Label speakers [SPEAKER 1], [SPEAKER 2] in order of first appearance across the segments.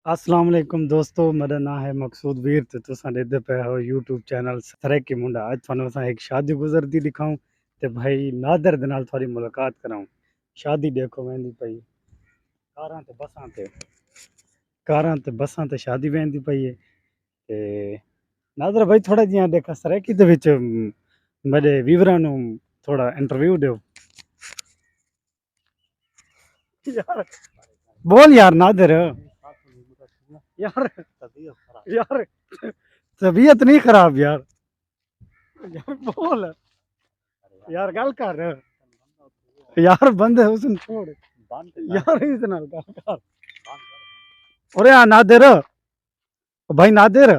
[SPEAKER 1] अस्सलाम वालेकुम दोस्तों, मेरा नाम है मकसूद वीर ते तुसां ॾिसदे पिया हो यूट्यूब चैनल सरैकी मुंडा। अज तुहानू असां एक शादी गुजरती दिखाऊं ते भाई नादर दे नाल थोड़ी मुलाकात कराऊं। शादी देखो वेंदी पई कारां ते बसां ते शादी वेंदी पई है ते नादर भाई थोड़ा जियां देखा सरैकी दे विच मेरे वीवरां नू थोड़ा इंटरव्यू दो यार। बोल यार नादर यार। यार तबीयत नहीं खराब यार। यार बोल यार गल कर यार बंदे उसने छोड़ यार इतना गल कर। अरे हाँ नादिर भाई नादिर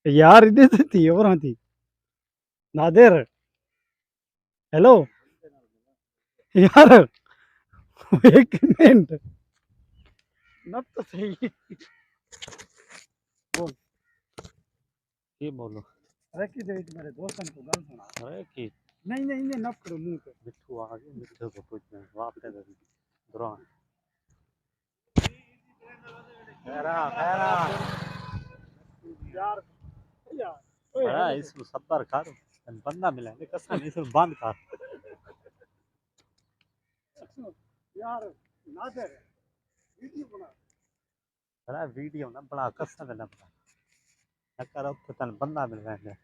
[SPEAKER 1] यार इधर से थी और हाँ थी नादिर हेलो यार एक मिनट नब तो सही बोल।
[SPEAKER 2] की बोलो
[SPEAKER 1] अरे कि दे मेरे दोस्तन को गल सुना।
[SPEAKER 2] अरे की
[SPEAKER 1] नहीं नहीं नहीं नब करो मुंह पे
[SPEAKER 2] मिठू आ गया मिठू को पूछना वापस दुरान खैरा खैरा
[SPEAKER 1] यार यार ओए
[SPEAKER 2] बड़ा
[SPEAKER 1] हेलो
[SPEAKER 2] इसको सब्र कर बंदा मिला है कसम इसको बंद कर
[SPEAKER 1] यार नादिर वीडियो बना।
[SPEAKER 2] बड़ा वीडियो ना बड़ा कसम है ना बड़ा न कर अब तो तन बंदा मिल रहा है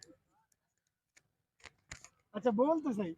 [SPEAKER 1] अच्छा बोल तो सही